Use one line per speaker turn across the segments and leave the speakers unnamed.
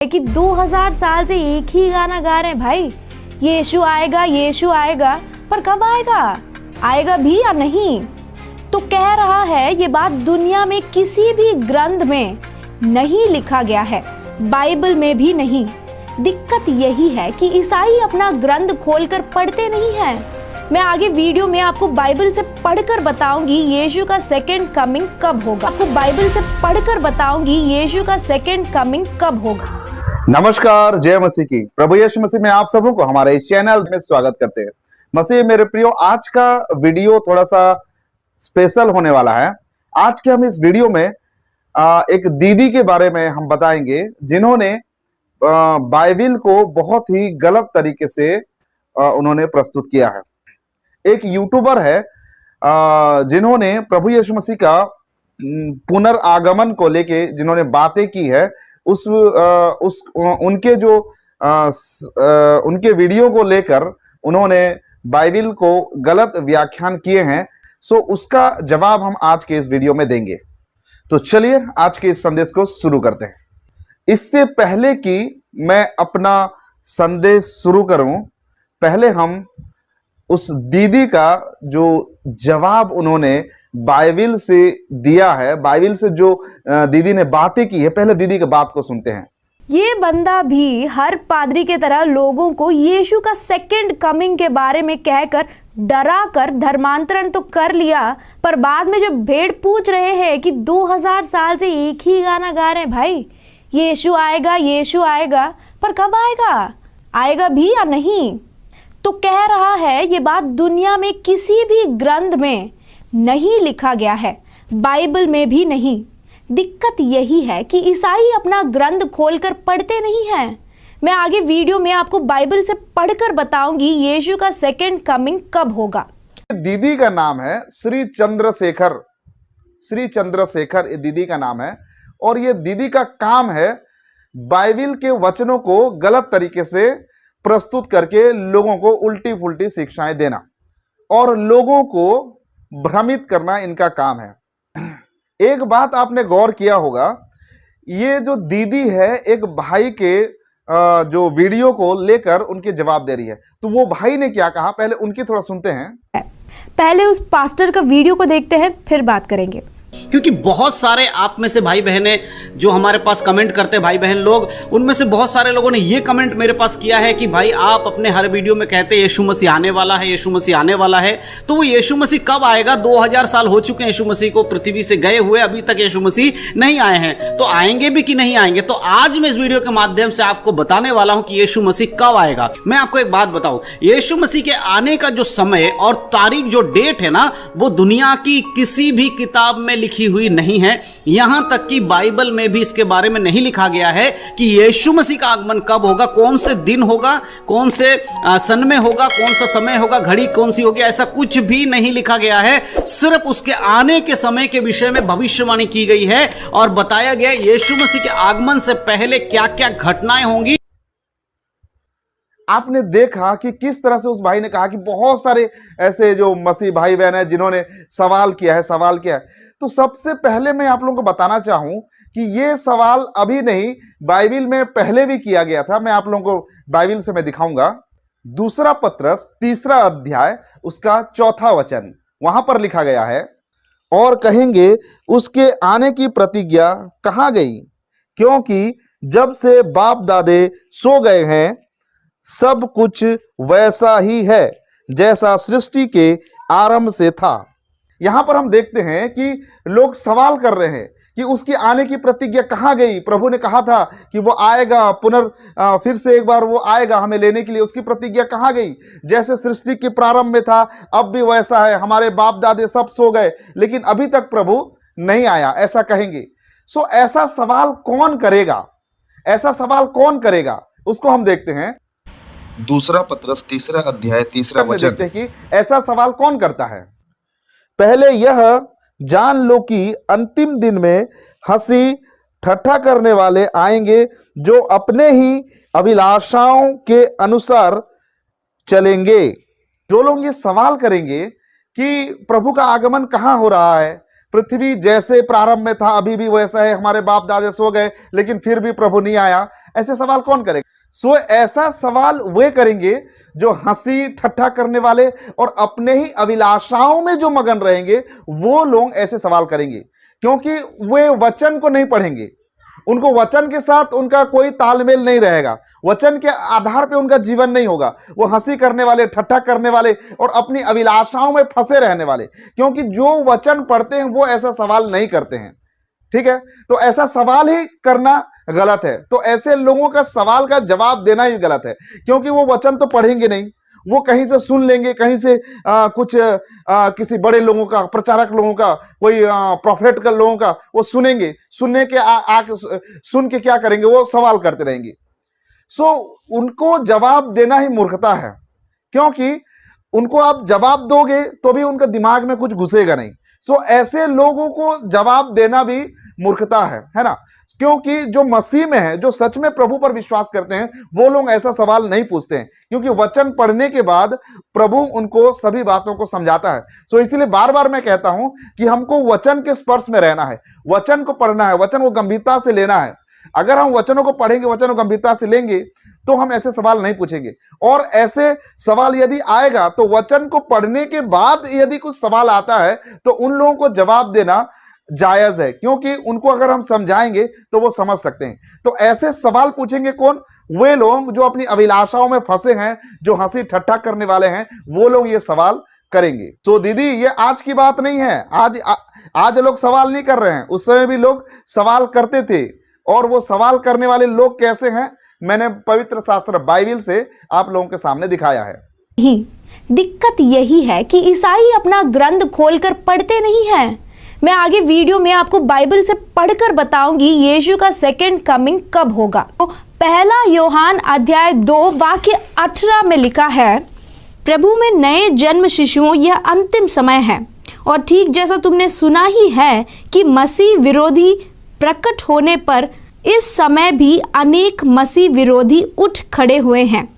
हैं कि 2000 साल से एक ही गाना गा रहे हैं भाई, यीशु आएगा यीशु आएगा, पर कब आएगा, आएगा भी या नहीं। तो कह रहा है ये बात दुनिया में किसी भी ग्रंथ में नहीं लिखा गया है, बाइबल में भी नहीं। दिक्कत यही है कि ईसाई अपना ग्रंथ खोलकर पढ़ते नहीं हैं। मैं आगे वीडियो में आपको बाइबल से पढ़कर बताऊंगी यीशु का सेकंड कमिंग कब होगा। आपको बाइबल से पढ़कर बताऊंगी यीशु का सेकंड कमिंग कब होगा।
नमस्कार, जय मसीह की। प्रभु यीशु मसीह में आप सबों को हमारे इस चैनल में स्वागत करते हैं। मसीह मेरे प्रियो, आज का वीडियो थोड़ा सा स्पेशल होने वाला है। आज के हम इस वीडियो में एक दीदी के बारे में हम बताएंगे जिन्होंने बाइबल को बहुत ही गलत तरीके से उन्होंने प्रस्तुत किया है। एक यूट्यूबर है जिन्होंने प्रभु यीशु मसीह का पुनर्आगमन को लेके जिन्होंने बातें की है, उनके जो उनके वीडियो को लेकर उन्होंने बाइबल को गलत व्याख्यान किए हैं। सो उसका जवाब हम आज के इस वीडियो में देंगे। तो चलिए आज के इस संदेश को शुरू करते हैं। इससे पहले कि मैं अपना संदेश शुरू करूं, पहले हम उस दीदी का जो जवाब उन्होंने बाइबल से दिया है, बाइबल से जो दीदी ने बातें की है, पहले दीदी की बात को सुनते हैं।
ये बंदा भी हर पादरी के तरह लोगों को यीशु का सेकंड कमिंग के बारे में कहकर डरा कर धर्मांतरण तो कर लिया, पर बाद में जब भेड़ पूछ रहे हैं कि 2000 साल से एक ही गाना गा रहे हैं भाई, यीशु आएगा, पर कब आएगा, आएगा भी या नहीं। तो कह रहा है ये बात दुनिया में किसी भी ग्रंथ में नहीं लिखा गया है, बाइबल में भी नहीं। दिक्कत यही है कि ईसाई अपना ग्रंथ खोलकर पढ़ते नहीं हैं। मैं आगे वीडियो में आपको बाइबल से पढ़कर बताऊंगी यीशु का सेकंड कमिंग कब होगा।
दीदी का नाम है श्री चंद्रशेखर। श्री चंद्रशेखर ये दीदी का नाम है और ये दीदी का काम है बाइबल के वचनों को गलत तरीके से प्रस्तुत करके लोगों को उल्टी फुल्टी शिक्षाएं देना और लोगों को भ्रमित करना इनका काम है। एक बात आपने गौर किया होगा, ये जो दीदी है एक भाई के जो वीडियो को लेकर उनके जवाब दे रही है। तो वो भाई ने क्या कहा, पहले उनकी थोड़ा सुनते हैं।
पहले उस पास्टर का वीडियो को देखते हैं, फिर बात करेंगे।
क्योंकि बहुत सारे आप में से भाई बहनें जो हमारे पास कमेंट करते हैं, भाई बहन लोग, उनमें से बहुत सारे लोगों ने ये कमेंट मेरे पास किया है कि भाई आप अपने हर वीडियो में कहते हैं यीशु मसीह आने वाला है, यीशु मसीह आने वाला है। तो वो यीशु मसीह कब आएगा? 2000 साल हो चुके हैं यीशु मसीह को पृथ्वी से गए हुए, अभी तक यीशु मसीह नहीं आए हैं। तो आएंगे भी कि नहीं आएंगे? तो आज मैं इस वीडियो के माध्यम से आपको बताने वाला हूं कि यीशु मसीह कब आएगा। मैं आपको एक बात बताऊं, यीशु मसीह के आने का जो समय और तारीख, जो डेट है ना, वो दुनिया की किसी भी किताब में लिखी हुई नहीं है। यहां तक कि बाइबल में भी इसके बारे में नहीं लिखा गया है कि यीशु मसीह का आगमन कब होगा, कौन से दिन होगा, कौन से सन में होगा, कौन सा समय होगा, घड़ी कौन सी होगी, ऐसा कुछ भी नहीं लिखा गया है। सिर्फ उसके आने के समय के विषय में भविष्यवाणी की गई है और बताया गया यीशु मसीह के आगमन से पहले क्या क्या घटनाएं होंगी।
आपने देखा कि किस तरह से उस भाई ने कहा कि बहुत सारे ऐसे जो मसीह भाई बहन है जिन्होंने सवाल किया है। तो सबसे पहले मैं आप लोगों को बताना चाहूं कि ये सवाल अभी नहीं, बाइबल में पहले भी किया गया था। मैं आप लोगों को बाइबल से मैं दिखाऊंगा। दूसरा पत्रस 3 अध्याय उसका 4 वचन, वहां पर लिखा गया है, और कहेंगे उसके आने की प्रतिज्ञा कहां गई, क्योंकि जब से बाप दादे सो गए हैं सब कुछ वैसा ही है जैसा सृष्टि के आरंभ से था। यहां पर हम देखते हैं कि लोग सवाल कर रहे हैं कि उसकी आने की प्रतिज्ञा कहां गई। प्रभु ने कहा था कि वो आएगा, फिर से एक बार वो आएगा हमें लेने के लिए, उसकी प्रतिज्ञा कहां गई? जैसे सृष्टि के प्रारंभ में था अब भी वैसा है। हमारे बाप दादे सब सो गए लेकिन अभी तक प्रभु नहीं आया, ऐसा कहेंगे। सो ऐसा सवाल कौन करेगा? ऐसा सवाल कौन करेगा उसको हम देखते हैं।
दूसरा पत्रस 3 अध्याय 3 वचन।
देखते हैं कि ऐसा सवाल कौन करता है। पहले यह जान लो कि अंतिम दिन में हंसी ठट्ठा करने वाले आएंगे जो अपने ही अभिलाषाओं के अनुसार चलेंगे। जो लोग ये सवाल करेंगे कि प्रभु का आगमन कहां हो रहा है, पृथ्वी जैसे प्रारंभ में था अभी भी वैसा है, हमारे बाप दादे सो गए लेकिन फिर भी प्रभु नहीं आया, ऐसे सवाल कौन करेगा? सो ऐसा सवाल वे करेंगे जो हंसी ठट्ठा करने वाले और अपने ही अभिलाषाओं में जो मगन रहेंगे, वो लोग ऐसे सवाल करेंगे, क्योंकि वे वचन को नहीं पढ़ेंगे। उनको वचन के साथ उनका कोई तालमेल नहीं रहेगा, वचन के आधार पे उनका जीवन नहीं होगा। वो हंसी करने वाले, ठट्ठा करने वाले और अपनी अभिलाषाओं में फंसे रहने वाले, क्योंकि जो वचन पढ़ते हैं वो ऐसा सवाल नहीं करते हैं। ठीक है, तो ऐसा सवाल ही करना गलत है। तो ऐसे लोगों का सवाल का जवाब देना ही गलत है, क्योंकि वो वचन तो पढ़ेंगे नहीं, वो कहीं से सुन लेंगे, कहीं से कुछ किसी बड़े लोगों का, प्रचारक लोगों का, कोई प्रोफेट का लोगों का वो सुनेंगे, सुनने के सुन के क्या करेंगे, वो सवाल करते रहेंगे। सो उनको जवाब देना ही मूर्खता है, क्योंकि उनको आप जवाब दोगे तो भी उनका दिमाग में कुछ घुसेगा नहीं। सो ऐसे लोगों को जवाब देना भी मूर्खता है ना, क्योंकि जो मसीह में है, जो सच में प्रभु पर विश्वास करते हैं, वो लोग ऐसा सवाल नहीं पूछते हैं, क्योंकि वचन पढ़ने के बाद प्रभु उनको सभी बातों को समझाता है। सो इसलिए बार बार मैं कहता हूं कि हमको वचन के स्पर्श में रहना है, वचन को पढ़ना है, वचन को गंभीरता से लेना है। अगर हम वचनों को पढ़ेंगे, वचन को गंभीरता से लेंगे, तो हम ऐसे सवाल नहीं पूछेंगे। और ऐसे सवाल यदि आएगा तो वचन को पढ़ने के बाद यदि कुछ सवाल आता है तो उन लोगों को जवाब देना जायज है, क्योंकि उनको अगर हम समझाएंगे तो वो समझ सकते हैं। तो ऐसे सवाल पूछेंगे कौन? वे लोग जो अपनी अभिलाषाओं में फंसे हैं, जो हंसी ठट्ठा करने वाले हैं, वो लोग ये सवाल करेंगे। तो दीदी, ये आज की बात नहीं है, आज लोग सवाल नहीं कर रहे हैं, उस समय भी लोग सवाल करते थे। और वो सवाल करने वाले लोग कैसे हैं, मैंने पवित्र शास्त्र बाइबल से आप लोगों के सामने दिखाया है।
दिक्कत यही है कि ईसाई अपना ग्रंथ खोलकर पढ़ते नहीं हैं। मैं आगे वीडियो में आपको बाइबल से पढ़कर बताऊंगी यीशु का सेकंड कमिंग कब होगा। तो पहला यूहन्ना अध्याय 2 वाक्य 18 में लिखा है, प्रभु में नए जन्म शिशुओं, यह अंतिम समय है। और ठीक जैसा तुमने सुना ही है कि मसीह विरोधी प्रकट होने पर इस समय भी अनेक मसीह विरोधी उठ खड़े हुए हैं,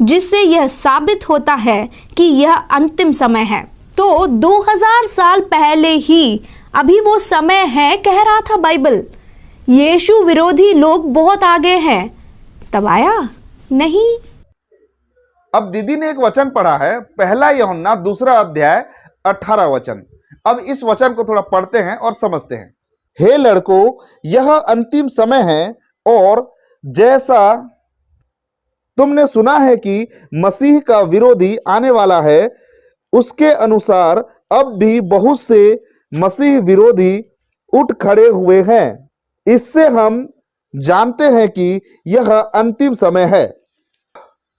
जिससे यह साबित होता है कि यह अंतिम समय है। तो 2000 साल पहले ही अभी वो समय है कह रहा था बाइबल। यीशु विरोधी लोग बहुत आगे हैं, तब आया नहीं।
अब दीदी ने एक वचन पढ़ा है, पहला यूहन्ना 2 अध्याय 18 वचन। अब इस वचन को थोड़ा पढ़ते हैं और समझते हैं। हे लड़कों, यह अंतिम समय है, और जैसा तुमने सुना है कि मसीह का विरोधी आने वाला है, उसके अनुसार अब भी बहुत से मसीह विरोधी उठ खड़े हुए हैं। इससे हम जानते हैं कि यह अंतिम समय है।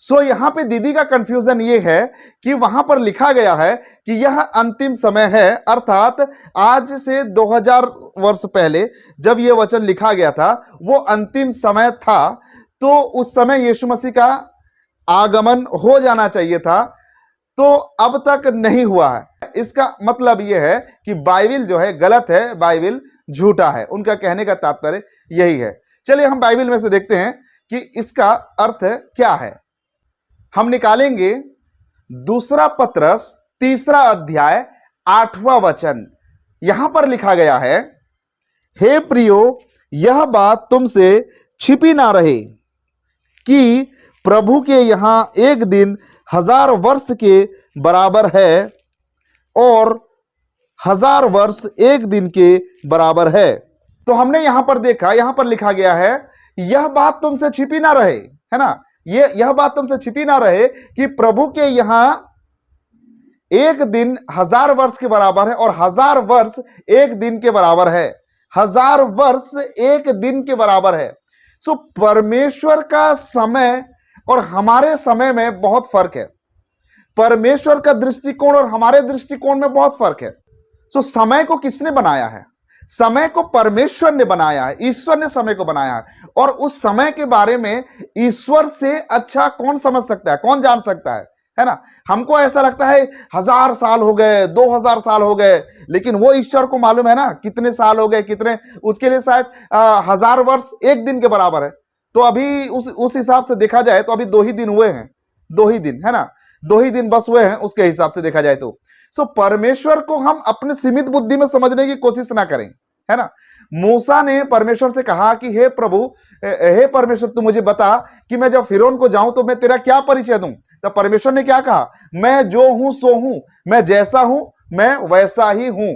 सो यहां पे दीदी का कंफ्यूजन ये है कि वहां पर लिखा गया है कि यह अंतिम समय है, अर्थात आज से 2000 वर्ष पहले जब यह वचन लिखा गया था वो अंतिम समय था, तो उस समय यीशु मसीह का आगमन हो जाना चाहिए था, तो अब तक नहीं हुआ है। इसका मतलब यह है कि बाइबल जो है गलत है, बाइबल झूठा है। उनका कहने का तात्पर्य यही है। चलिए हम बाइबल में से देखते हैं कि इसका अर्थ क्या है। हम निकालेंगे 2 पत्रस 3 अध्याय 8वां वचन। यहां पर लिखा गया है, हे प्रियो, यह बात तुमसे छिपी ना रहे कि प्रभु के यहां एक दिन 1000 वर्ष के बराबर है, और 1000 वर्ष एक दिन के बराबर है। तो हमने यहां पर देखा, यहां पर लिखा गया है, यह बात तुमसे छिपी ना रहे, है ना, यह बात तुमसे छिपी ना रहे कि प्रभु के यहां एक दिन 1000 वर्ष के बराबर है, और 1000 वर्ष एक दिन के बराबर है। 1000 वर्ष एक दिन के बराबर है। सो परमेश्वर का समय और हमारे समय में बहुत फर्क है। परमेश्वर का दृष्टिकोण और हमारे दृष्टिकोण में बहुत फर्क है। सो समय को किसने बनाया है? समय को परमेश्वर ने बनाया है, ईश्वर ने समय को बनाया है। और उस समय के बारे में ईश्वर से अच्छा कौन समझ सकता है, कौन जान सकता है ना। हमको ऐसा लगता है 1000 साल हो गए, 2000 साल हो गए, लेकिन वो ईश्वर को मालूम है ना कितने साल हो गए, कितने, उसके लिए शायद 1000 वर्ष एक दिन के बराबर है। तो अभी उस हिसाब से देखा जाए तो अभी 2 ही दिन हुए हैं, 2 ही दिन, है ना, 2 ही दिन बस हुए हैं उसके हिसाब से देखा जाए तो। सो परमेश्वर को हम अपने सीमित बुद्धि में समझने की कोशिश ना करें, है ना। मूसा ने परमेश्वर से कहा कि हे प्रभु, हे परमेश्वर, तू मुझे बता कि मैं जब फिरौन को जाऊं तो मैं तेरा क्या परिचय दूं। तब परमेश्वर ने क्या कहा, मैं जो हूं सो हूं, मैं जैसा हूं मैं वैसा ही हूं।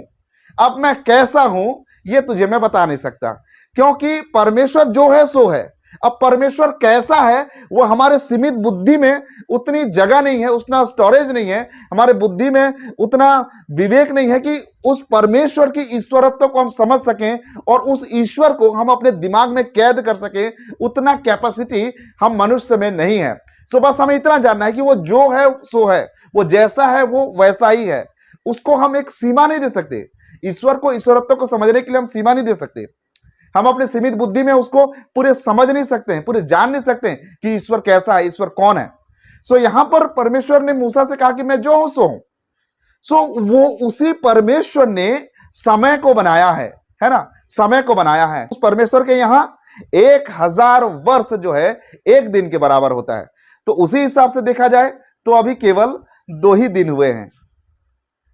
अब मैं कैसा हूं ये तुझे मैं बता नहीं सकता, क्योंकि परमेश्वर जो है सो है। अब परमेश्वर कैसा है वो हमारे सीमित बुद्धि में उतनी जगह नहीं है, उतना स्टोरेज नहीं है, हमारे बुद्धि में उतना विवेक नहीं है कि उस परमेश्वर की ईश्वरत्व को हम समझ सकें और उस ईश्वर को हम अपने दिमाग में कैद कर सकें। उतना कैपेसिटी हम मनुष्य में नहीं है। सो बस हमें इतना जानना है कि वो जो है सो है, वो जैसा है वो वैसा ही है। उसको हम एक सीमा नहीं दे सकते। ईश्वर को, ईश्वरत्व को समझने के लिए हम सीमा नहीं दे सकते। हम अपने सीमित बुद्धि में उसको पूरे समझ नहीं सकते हैं, पूरे जान नहीं सकते हैं कि ईश्वर कैसा है, ईश्वर कौन है। सो यहां पर परमेश्वर ने मूसा से कहा कि मैं जो हूं सो हूं। सो वो उसी परमेश्वर ने समय को बनाया है ना, समय को बनाया है। उस परमेश्वर के यहां 1000 वर्ष जो है एक दिन के बराबर होता है। तो उसी हिसाब से देखा जाए तो अभी केवल 2 ही दिन हुए हैं।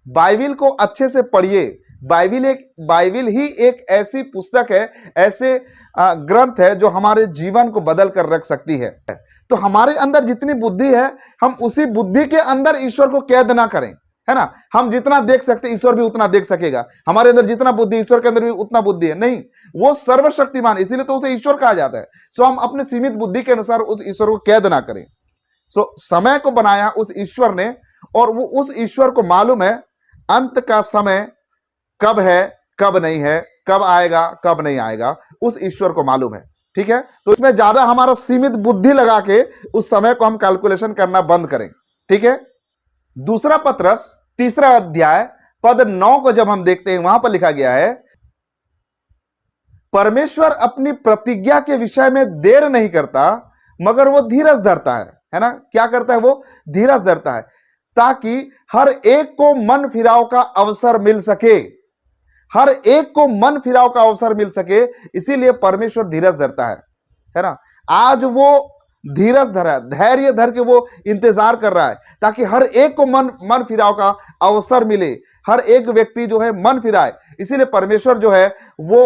बाइबिल को अच्छे से पढ़िए। बाइबिल ही एक ऐसी पुस्तक है, ऐसे ग्रंथ है जो हमारे जीवन को बदल कर रख सकती है। तो हमारे अंदर जितनी बुद्धि है, हम उसी बुद्धि के अंदर ईश्वर को कैद ना करें, है ना। हम जितना देख सकते ईश्वर भी उतना देख सकेगा। हमारे अंदर जितना बुद्धि, ईश्वर के अंदर भी उतना बुद्धि है नहीं। वो सर्वशक्तिमान, इसीलिए तो उसे ईश्वर कहा जाता है। सो हम अपने सीमित बुद्धि के अनुसार उस ईश्वर को कैद ना करें। सो समय को बनाया उस ईश्वर ने, और वो उस ईश्वर को मालूम है अंत का समय कब है, कब नहीं है, कब आएगा, कब नहीं आएगा, उस ईश्वर को मालूम है। ठीक है, तो इसमें ज्यादा हमारा सीमित बुद्धि लगा के उस समय को हम कैलकुलेशन करना बंद करें। ठीक है, दूसरा पत्रस 3 अध्याय पद 9 को जब हम देखते हैं, वहां पर लिखा गया है, परमेश्वर अपनी प्रतिज्ञा के विषय में देर नहीं करता, मगर वो धीरज धरता है ना। क्या करता है वो? धीरज धरता है, ताकि हर एक को मन फिराव का अवसर मिल सके। हर एक को मन फिराव का अवसर मिल सके, इसीलिए परमेश्वर धीरज धरता है ना। आज वो धीरज धरा, धैर्य धर के वो इंतजार कर रहा है ताकि हर एक को मन फिराव का अवसर मिले, हर एक व्यक्ति जो है मन फिराए। इसीलिए परमेश्वर जो है वो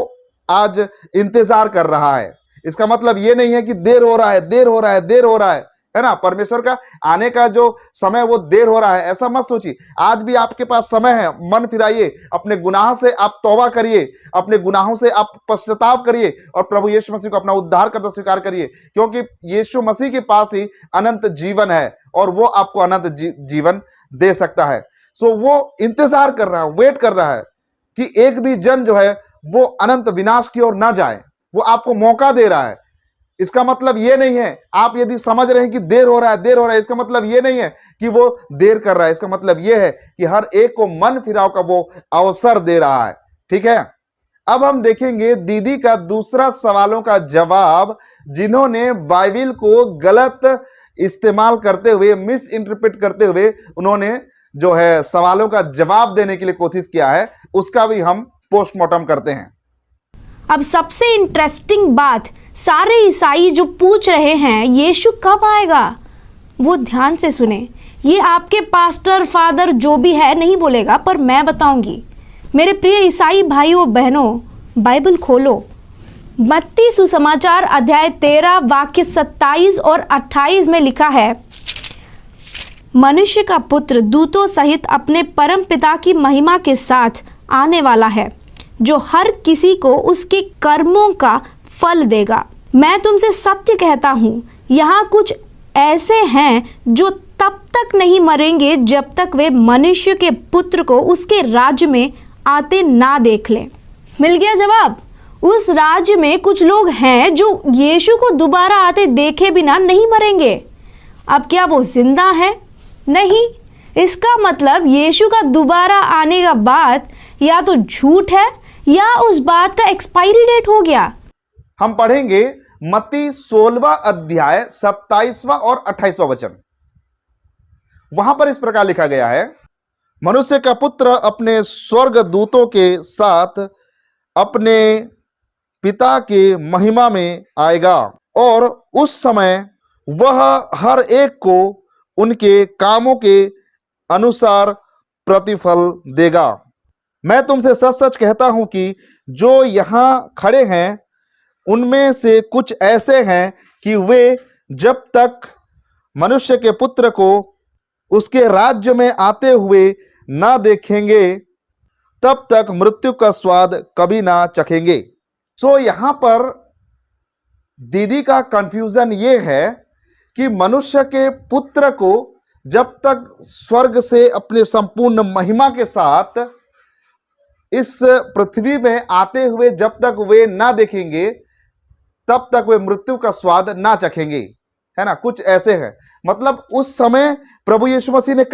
आज इंतजार कर रहा है। इसका मतलब ये नहीं है कि देर हो रहा है ना। परमेश्वर का आने का जो समय वो देर हो रहा है, ऐसा मत सोचिए। आज भी आपके पास समय है, मन फिराइए, अपने गुनाह से आप तौबा करिए, अपने गुनाहों से आप पश्चाताप करिए और प्रभु यीशु मसीह को अपना उद्धारकर्ता स्वीकार करिए, क्योंकि यीशु मसीह के पास ही अनंत जीवन है और वो आपको अनंत जीवन दे सकता है। सो वो इंतजार कर रहा है, वेट कर रहा है कि एक भी जन जो है वो अनंत विनाश की ओर ना जाए। वो आपको मौका दे रहा है। इसका मतलब यह नहीं है, आप यदि समझ रहे हैं कि देर हो रहा है, इसका मतलब यह नहीं है कि वो देर कर रहा है। इसका मतलब यह है कि हर एक को मन फिराव का वो अवसर दे रहा है। ठीक है, अब हम देखेंगे दीदी का दूसरा सवालों का जवाब, जिन्होंने बाइबिल को गलत इस्तेमाल करते हुए, मिस इंटरप्रेट करते हुए उन्होंने जो है सवालों का जवाब देने के लिए कोशिश किया है, उसका भी हम पोस्टमार्टम करते हैं।
अब सबसे इंटरेस्टिंग बात, सारे ईसाई जो पूछ रहे हैं यीशु कब आएगा, वो ध्यान से सुने। ये आपके पास्टर, फादर जो भी है नहीं बोलेगा, पर मैं बताऊंगी। मेरे प्रिय ईसाई भाइयों बहनों, बाइबल खोलो। मत्ती सुसमाचार अध्याय 13 वाक्य 27 और 28 में लिखा है, मनुष्य का पुत्र दूतों सहित अपने परम पिता की महिमा के साथ आने वाला है, जो हर किसी को उसके कर्मों का फल देगा। मैं तुमसे सत्य कहता हूँ, यहाँ कुछ ऐसे हैं जो तब तक नहीं मरेंगे जब तक वे मनुष्य के पुत्र को उसके राज्य में आते ना देख लें। मिल गया जवाब। उस राज्य में कुछ लोग हैं जो यीशु को दोबारा आते देखे बिना नहीं मरेंगे। अब क्या वो जिंदा है? नहीं। इसका मतलब यीशु का दोबारा आने का बात या तो झूठ है या उस बात का एक्सपायरी डेट हो गया।
हम पढ़ेंगे मत्ती 16वां अध्याय 27वां और 28वां वचन। वहां पर इस प्रकार लिखा गया है, मनुष्य का पुत्र अपने स्वर्ग दूतों के साथ अपने पिता के महिमा में आएगा, और उस समय वह हर एक को उनके कामों के अनुसार प्रतिफल देगा। मैं तुमसे सच सच कहता हूं कि जो यहां खड़े हैं उनमें से कुछ ऐसे हैं कि वे जब तक मनुष्य के पुत्र को उसके राज्य में आते हुए ना देखेंगे तब तक मृत्यु का स्वाद कभी ना चखेंगे। सो यहां पर दीदी का कंफ्यूजन ये है कि मनुष्य के पुत्र को जब तक स्वर्ग से अपने संपूर्ण महिमा के साथ इस पृथ्वी में आते हुए जब तक वे ना देखेंगे तब तक वे मृत्यु का स्वाद ना चखेंगे, है ना। कुछ ऐसे हैं, मतलब उस समय प्रभु यीशु मसीह ने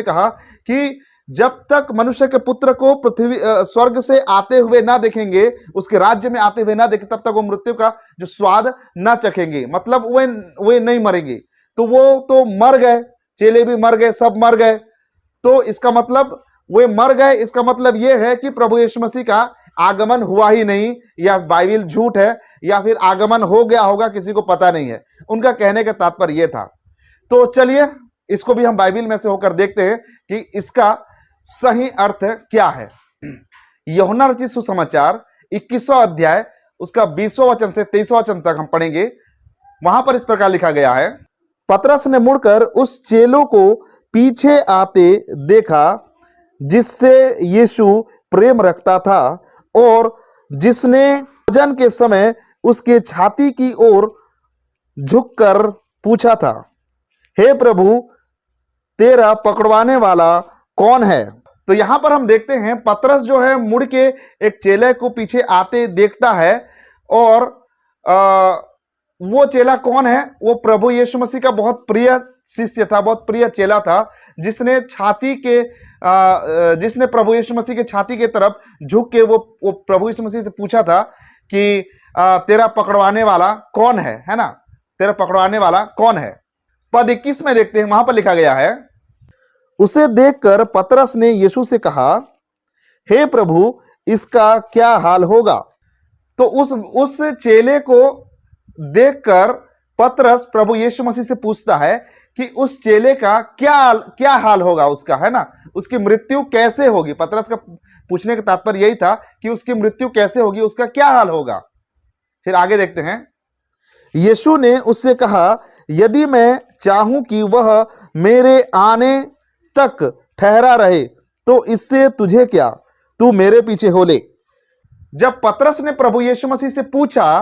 कहा कि जब तक मनुष्य के पुत्र को पृथ्वी स्वर्ग से आते हुए ना देखेंगे, उसके राज्य में आते हुए ना देखें, तब तक वो मृत्यु का जो स्वाद ना चखेंगे। मतलब वे नहीं मरेंगे। तो वो तो मर गए, चेले भी मर गए, सब मर गए, तो इसका मतलब वे मर गए। इसका मतलब यह है कि प्रभु यीशु मसीह का आगमन हुआ ही नहीं, या बाइबल झूठ है, या फिर आगमन हो गया होगा, किसी को पता नहीं है। उनका कहने का तात्पर्य यह था। तो चलिए इसको भी हम बाइबल में से होकर देखते हैं कि इसका सही अर्थ क्या है। यूहन्ना रचित सुसमाचार 21वां अध्याय उसका 20वां वचन से 23वां वचन तक हम पढ़ेंगे। वहां पर इस प्रकार लिखा गया है, पतरस ने मुड़कर उस चेलों को पीछे आते देखा जिससे यीशु प्रेम रखता था और जिसने भोजन के समय उसके छाती की ओर झुककर पूछा था, हे प्रभु, तेरा पकड़वाने वाला कौन है। तो यहां पर हम देखते हैं पतरस जो है मुड़ के एक चेले को पीछे आते देखता है, और वो चेला कौन है? वो प्रभु यीशु मसीह का बहुत प्रिय शिष्य था, बहुत प्रिय चेला था, जिसने जिसने प्रभु यीशु मसीह के छाती के तरफ झुक के वो प्रभु यीशु मसीह से पूछा था कि तेरा पकड़वाने वाला कौन है ना, तेरा पकड़वाने वाला कौन है। पद 21 में देखते हैं, वहां पर लिखा गया है, उसे देखकर पतरस ने यीशु से कहा, हे प्रभु, इसका क्या हाल होगा। तो उस चेले को देखकर पतरस प्रभु यीशु मसीह से पूछता है कि उस चेले का क्या हाल होगा उसका, है ना, उसकी मृत्यु कैसे होगी। पतरस का पूछने का तात्पर्य यही था कि उसकी मृत्यु कैसे होगी, उसका क्या हाल होगा। फिर आगे देखते हैं, यीशु ने उससे कहा, यदि मैं चाहूं कि वह मेरे आने तक ठहरा रहे तो इससे तुझे क्या, तू मेरे पीछे हो ले। जब पतरस ने प्रभु यीशु मसीह से पूछा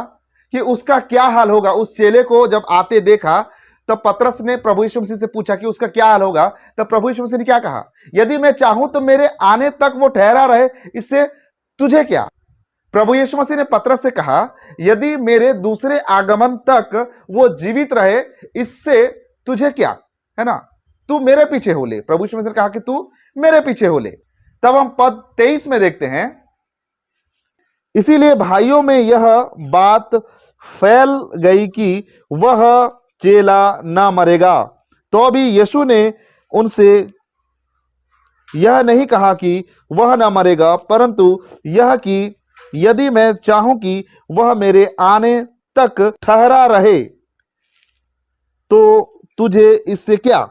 कि उसका क्या हाल होगा, उस चेले को जब आते देखा, तब पतरस ने प्रभु यीशु मसीह से पूछा कि उसका क्या हाल होगा। तब प्रभु यीशु मसीह ने क्या कहा, यदि मैं चाहूं तो मेरे आने तक वो ठहरा रहे, इससे तुझे क्या। प्रभु यीशु मसीह ने पतरस से कहा, यदि मेरे दूसरे आगमन तक वो जीवित रहे, इससे तुझे क्या, है ना, तू मेरे पीछे हो ले। प्रभु यीशु मसीह ने कहा कि तू मेरे पीछे हो ले। तब हम पद 23 में देखते हैं, इसीलिए भाइयों में यह बात फैल गई कि वह चेला ना मरेगा। तो भी यीशु ने उनसे यह नहीं कहा कि वह ना मरेगा, परंतु यह कि यदि मैं चाहूं कि वह मेरे आने तक ठहरा रहे तो तुझे इससे क्या।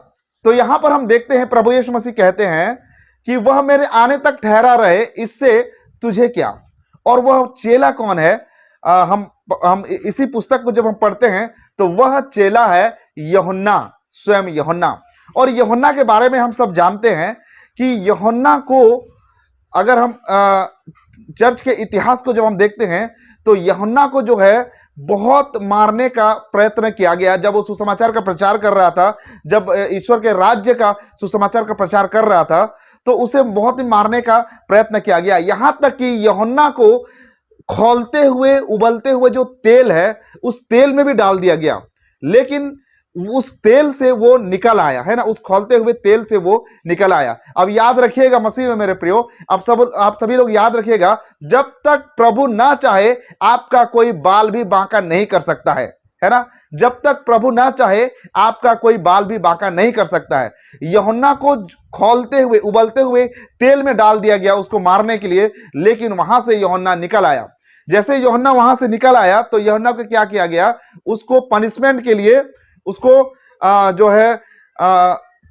तो यहां पर हम देखते हैं प्रभु यीशु मसीह कहते हैं कि वह मेरे आने तक ठहरा रहे, इससे तुझे क्या। और वह चेला कौन है? हम इसी पुस्तक को जब हम पढ़ते हैं तो वह चेला है यूहन्ना, स्वयं यूहन्ना। और यूहन्ना के बारे में हम सब जानते हैं कि यूहन्ना को, अगर हम चर्च के इतिहास को जब हम देखते हैं तो यूहन्ना को जो है बहुत मारने का प्रयत्न किया गया। जब वो सुसमाचार का प्रचार कर रहा था, जब ईश्वर के राज्य का सुसमाचार का प्रचार कर रहा था, तो उसे बहुत ही मारने का प्रयत्न किया गया। यहां तक कि यूहन्ना को खौलते हुए उबलते हुए जो तेल है, उस तेल में भी डाल दिया गया, लेकिन उस तेल से वो निकल आया, है ना, उस खौलते हुए तेल से वो निकल आया। अब याद रखिएगा मसीह में मेरे प्रियो, आप सभी लोग याद रखिएगा, जब तक प्रभु ना चाहे आपका कोई बाल भी बांका नहीं कर सकता है ना। जब तक प्रभु ना चाहे आपका कोई बाल भी बांका नहीं कर सकता है। यूहन्ना को खौलते हुए उबलते हुए तेल में डाल दिया गया उसको मारने के लिए, लेकिन वहां से यूहन्ना निकल आया। जैसे यूहन्ना वहां से निकल आया तो यूहन्ना को क्या किया गया, उसको पनिशमेंट के लिए उसको जो है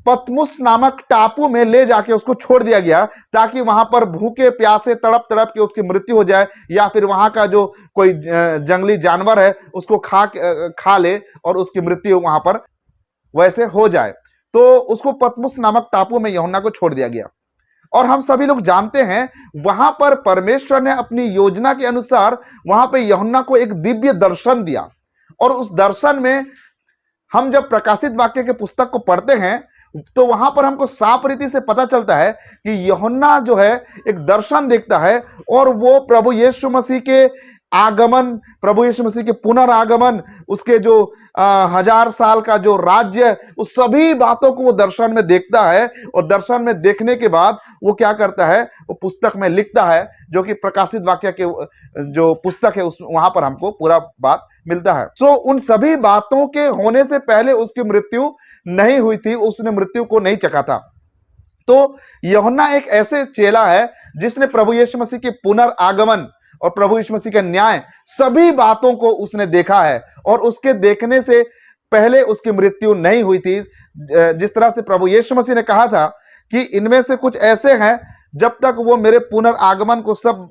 पतमुस नामक टापू में ले जाके उसको छोड़ दिया गया, ताकि वहां पर भूखे प्यासे तड़प तड़प के उसकी मृत्यु हो जाए, या फिर वहां का जो कोई जंगली जानवर है उसको खा ले और उसकी मृत्यु वहां पर वैसे हो जाए। तो उसको पतमुस नामक टापू में यूहन्ना को छोड़ दिया गया। और हम सभी लोग जानते हैं वहां पर परमेश्वर ने अपनी योजना के अनुसार वहां पे यूहन्ना को एक दिव्य दर्शन दिया, और उस दर्शन में हम जब प्रकाशित वाक्य के पुस्तक को पढ़ते हैं तो वहां पर हमको साफ रीति से पता चलता है कि यूहन्ना जो है एक दर्शन देखता है, और वो प्रभु यीशु मसीह के आगमन, प्रभु यीशु मसीह के पुनरागमन, उसके जो 1000 साल का जो राज्य, उस सभी बातों को वो दर्शन में देखता है। और दर्शन में देखने के बाद वो क्या करता है, वो पुस्तक में लिखता है, जो कि प्रकाशित वाक्य के जो पुस्तक है उस वहां पर हमको पूरा बात मिलता है। सो उन सभी बातों के होने से पहले उसकी मृत्यु नहीं हुई थी, उसने मृत्यु को नहीं चखा था। तो यूहन्ना एक ऐसे चेला है जिसने प्रभु यीशु मसीह के पुनरागमन और प्रभु यीशु मसीह का न्याय, सभी बातों को उसने देखा है, और उसके देखने से पहले उसकी मृत्यु नहीं हुई थी। जिस तरह से प्रभु यीशु मसीह ने कहा था कि इनमें से कुछ ऐसे हैं जब तक वो मेरे पुनरागमन को, सब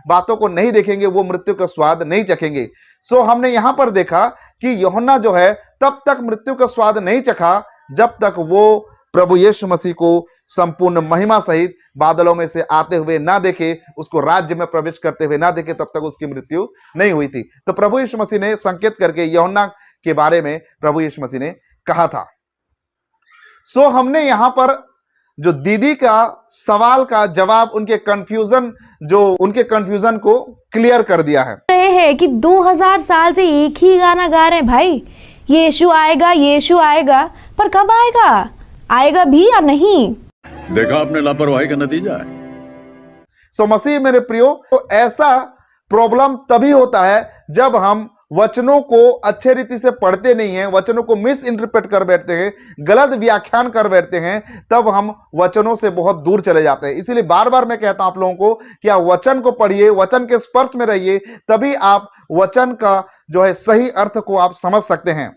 बातों को नहीं देखेंगे, वो मृत्यु का स्वाद नहीं चखेंगे। सो हमने यहां पर देखा कि यूहन्ना जो है तब तक मृत्यु का स्वाद नहीं चखा जब तक वो प्रभु यीशु मसीह को संपूर्ण महिमा सहित बादलों में से आते हुए ना देखे, उसको राज्य में प्रवेश करते हुए ना देखे, तब तक उसकी मृत्यु नहीं हुई थी। तो प्रभु यीशु मसीह ने संकेत करके यूहन्ना के बारे में प्रभु यीशु मसीह ने कहा था। सो हमने यहां पर जो दीदी का सवाल का जवाब, उनके कंफ्यूजन को क्लियर कर दिया है।
रहे हैं कि 2000 साल से एक ही गाना गा रहे हैं भाई, यीशु आएगा, यीशु आएगा, पर कब आएगा, आएगा भी या नहीं?
देखा आपने लापरवाही का नतीजा है।
सो मसीह मेरे प्रियो, तो ऐसा प्रॉब्लम तभी होता है जब हम वचनों को अच्छे रीति से पढ़ते नहीं हैं, वचनों को मिस इंटरप्रेट कर बैठते हैं, गलत व्याख्यान कर बैठते हैं, तब हम वचनों से बहुत दूर चले जाते हैं। इसीलिए बार बार मैं कहता हूं आप लोगों को कि आप वचन को पढ़िए, वचन के स्पर्श में रहिए, तभी आप वचन का जो है सही अर्थ को आप समझ सकते हैं।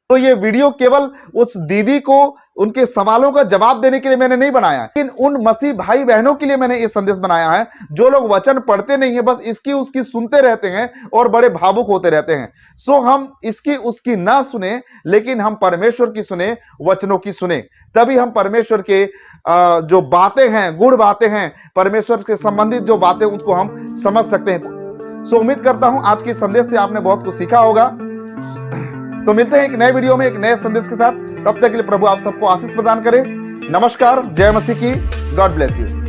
तो ये वीडियो केवल उस दीदी को उनके सवालों का जवाब देने के लिए मैंने नहीं बनाया, लेकिन उन मसीह भाई बहनों के लिए मैंने ये संदेश बनाया है जो लोग वचन पढ़ते नहीं है, बस इसकी उसकी सुनते रहते हैं और बड़े भावुक होते रहते हैं। सो हम इसकी उसकी ना सुने, लेकिन हम परमेश्वर की सुने, वचनों की सुने, तभी हम परमेश्वर के जो बातें हैं, गुण बातें हैं, परमेश्वर के संबंधित जो बातें, उनको हम समझ सकते हैं। सो उम्मीद करता हूं आज के संदेश से आपने बहुत कुछ सीखा होगा। तो मिलते हैं एक नए वीडियो में एक नए संदेश के साथ। तब तक के लिए प्रभु आप सबको आशीष प्रदान करे। नमस्कार, जय मसीह की, गॉड ब्लेस यू।